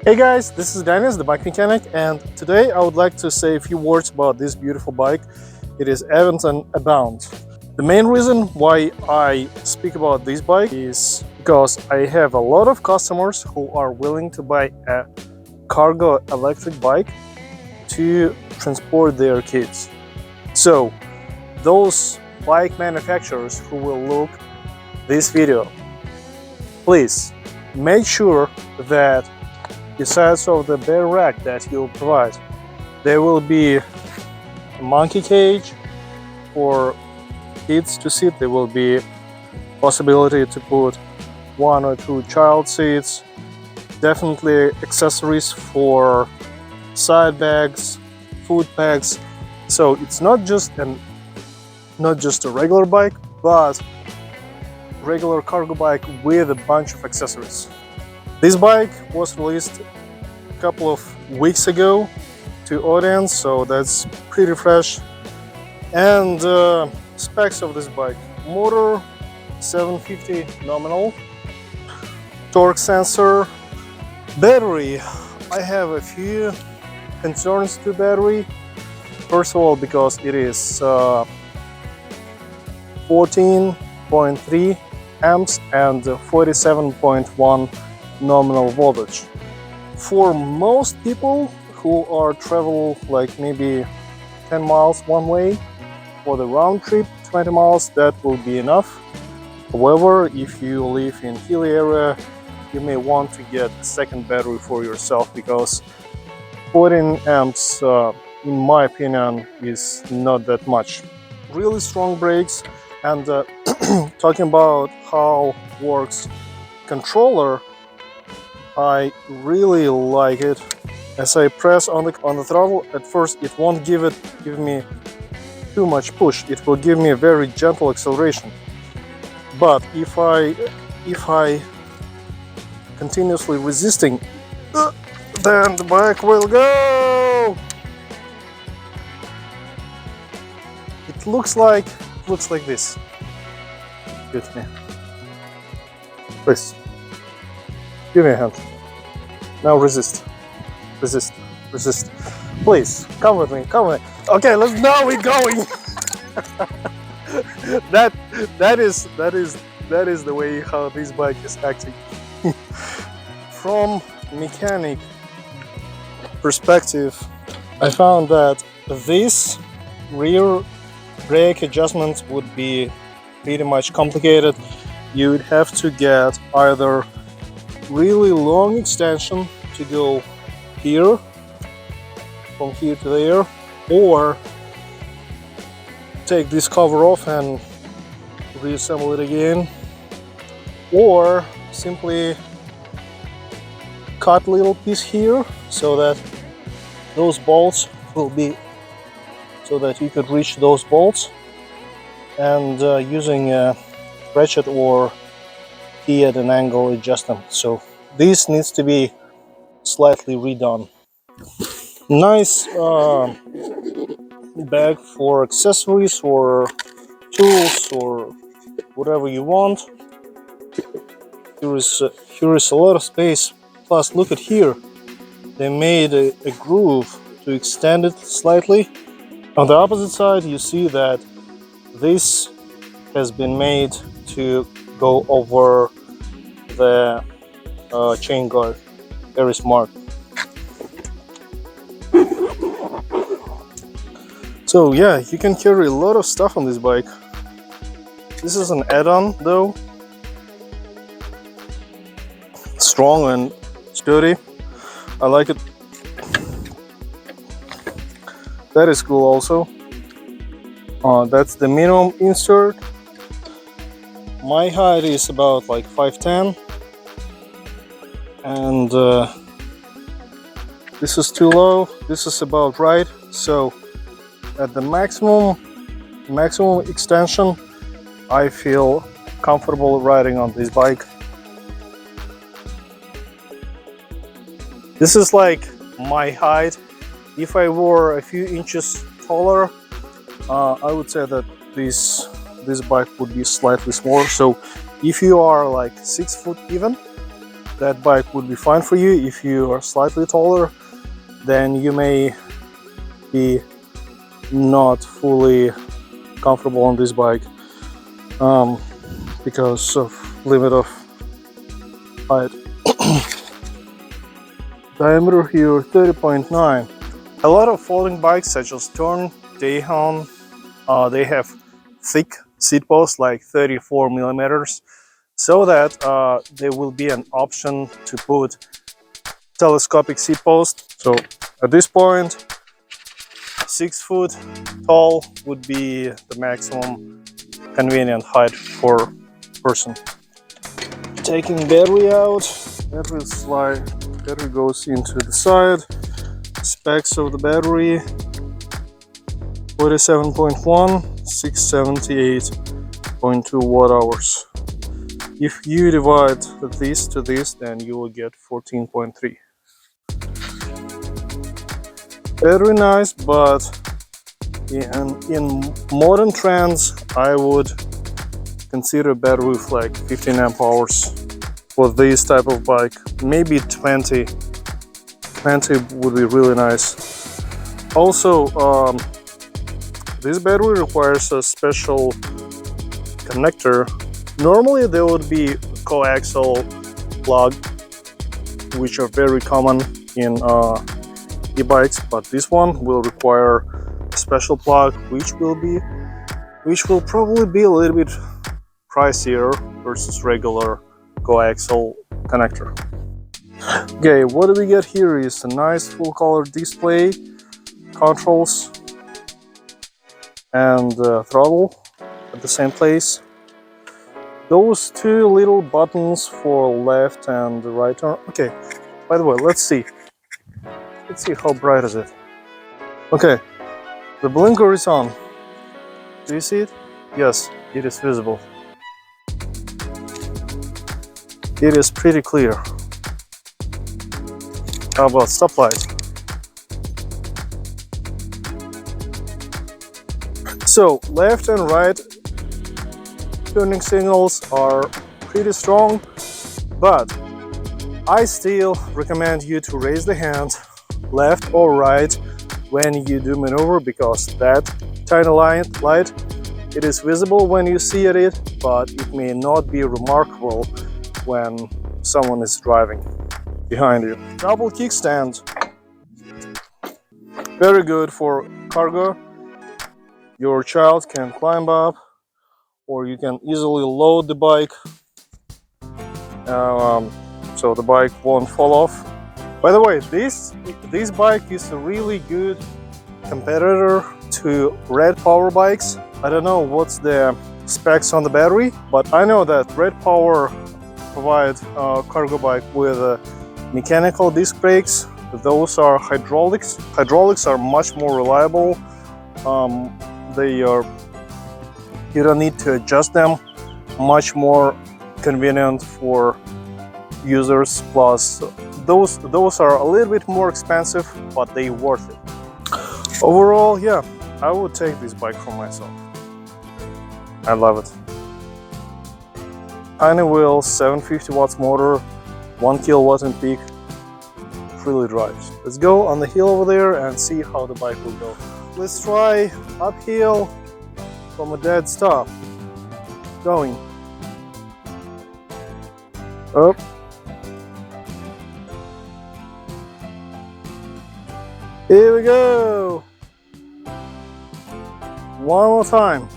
Hey guys, this is Dennis, the bike mechanic, and today I would like to say a few words about this beautiful bike. It is Aventon Abound. The main reason why I speak about this bike is because I have a lot of customers who are willing to buy a cargo electric bike to transport their kids. So those bike manufacturers who will look this video, please make sure that besides of the bare rack that you'll provide, there will be a monkey cage for kids to sit. There will be possibility to put 1 or 2 child seats. Definitely accessories for side bags, food bags. So it's not just a regular bike, but regular cargo bike with a bunch of accessories. This bike was released a couple of weeks ago to audience, so that's pretty fresh. And specs of this bike: motor 750 nominal, torque sensor, battery. I have a few concerns to battery. First of all, because it is 14.3 amps and 47.1 nominal voltage. For most people who are travel like maybe 10 miles one way, for the round trip 20 miles, that will be enough. However, if you live in hilly area, you may want to get a second battery for yourself, because 14 amps in my opinion is not that much. Really strong brakes. And talking about how works controller, I really like it. As I press on the throttle, at first it won't give me too much push. It will give me a very gentle acceleration. But if I continuously resisting, then the bike will go. It looks like this. Excuse me. Please. Give me a hand. Now resist. Resist. Resist. Please, come with me. Come with me. Okay, now we're going. that is the way how this bike is acting. From mechanic perspective, I found that this rear brake adjustment would be pretty much complicated. You would have to get either really long extension to go here, from here to there, or take this cover off and reassemble it again, or simply cut a little piece here so that those bolts will be, so that you could reach those bolts, and using a ratchet or key at an angle adjust them. So this needs to be slightly redone. Nice bag for accessories or tools or whatever you want. Here is a lot of space. Plus, look at here. They made a groove to extend it slightly. On the opposite side, you see that this has been made to go over the chain guard. Very smart. So yeah, you can carry a lot of stuff on this bike. This is an add-on though. Strong and sturdy. I like it. That is cool also. That's the minimum insert. My height is about like 5'10", and this is too low. This is about right. So at the maximum extension, I feel comfortable riding on this bike. This is like my height. If I were a few inches taller, I would say that this bike would be slightly smaller. So if you are like 6 foot even, that bike would be fine for you. If you are slightly taller, then you may be not fully comfortable on this bike because of limit of height. Diameter here 30.9. A lot of folding bikes such as Torn, Dayhon, they have thick seat posts like 34 millimeters, so that there will be an option to put telescopic seat post. So at this point, 6 foot tall would be the maximum convenient height for person. Taking battery out, battery goes into the side. Specs of the battery: 47.1, 678.2 watt hours. If you divide this to this, then you will get 14.3. Very nice, but in modern trends, I would consider battery with like 15 amp hours for this type of bike. Maybe 20 would be really nice. Also, this battery requires a special connector. Normally there would be coaxial plug, which are very common in e-bikes, but this one will require a special plug, which will probably be a little bit pricier versus regular coaxial connector. Okay, what do we get here is a nice full color display, controls, and throttle at the same place. Those two little buttons for left and right turn. Okay, by the way, let's see how bright is it. Okay, the blinker is on. Do you see it? Yes, it is visible. It is pretty clear. How about stoplight? So left and right turning signals are pretty strong, but I still recommend you to raise the hand left or right when you do maneuver, because that tiny light, it is visible when you see it, but it may not be remarkable when someone is driving behind you. Double kickstand, very good for cargo. Your child can climb up, or you can easily load the bike so the bike won't fall off. By the way, this bike is a really good competitor to Red Power bikes. I don't know what's the specs on the battery, but I know that Red Power provides a cargo bike with mechanical disc brakes. Those are hydraulics. Hydraulics are much more reliable. You don't need to adjust them. Much more convenient for users. Plus, those are a little bit more expensive, but they worth it. Overall, yeah, I would take this bike for myself. I love it. Tiny wheels, 750 watts motor, 1 kilowatt in peak. Really drives. Let's go on the hill over there and see how the bike will go. Let's try uphill from a dead stop. Going. Up. Here we go. One more time.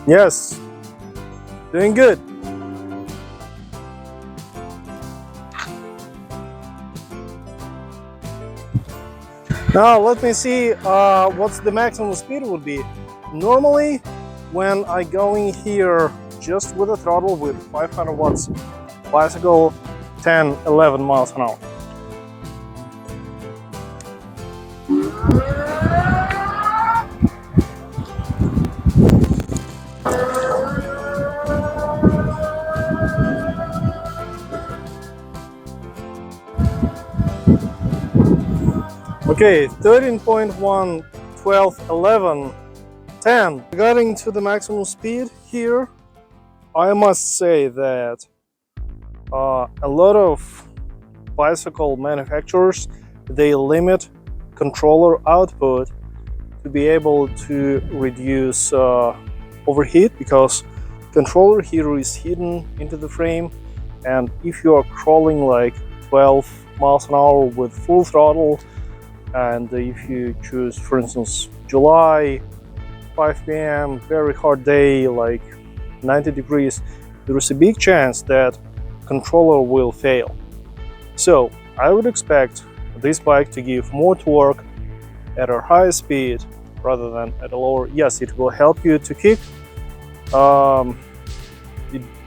Yes. Doing good. Now let me see what's the maximum speed would be. Normally, when I going here just with a throttle with 500 watts bicycle, 10-11 miles an hour. Okay, 13.1, 12, 11, 10. Getting to the maximum speed here. I must say that a lot of bicycle manufacturers, they limit controller output to be able to reduce overheat, because controller here is hidden into the frame, and if you are crawling like 12 miles an hour with full throttle, and if you choose, for instance, July, 5 p.m., very hot day, like 90 degrees, there is a big chance that controller will fail. So I would expect this bike to give more torque at a higher speed rather than at a lower. Yes, it will help you to kick.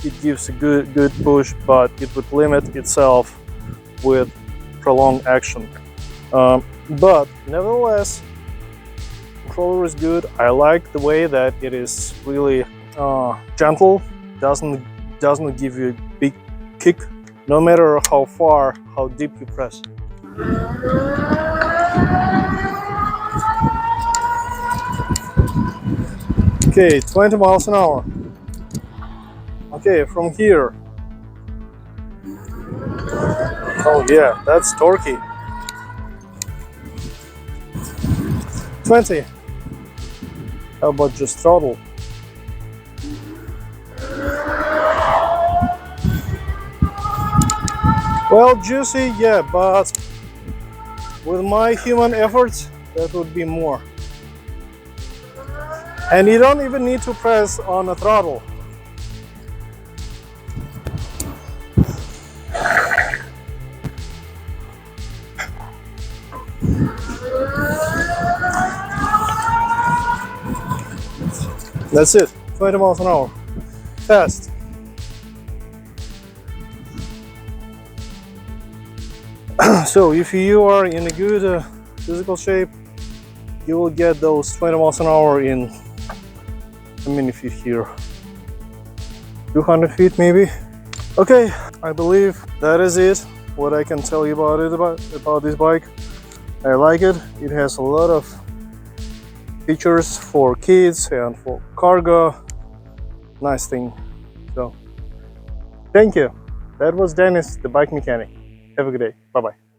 It gives a good push, but it would limit itself with prolonged action. But nevertheless, controller is good. I like the way that it is really gentle. Doesn't give you a big kick, no matter how far, how deep you press. Okay, 20 miles an hour. Okay, from here. Oh yeah, that's torquey. 20. How about just throttle? Well, juicy, yeah, but with my human efforts, that would be more. And you don't even need to press on the throttle. That's it, 20 miles an hour. Fast. So if you are in a good physical shape, you will get those 20 miles an hour in how many feet here? 200 feet maybe? Okay, I believe that is it. What I can tell you about this bike. I like it. It has a lot of features for kids and for cargo. Nice thing. So thank you. That was Dennis, the bike mechanic. Have a good day. Bye bye.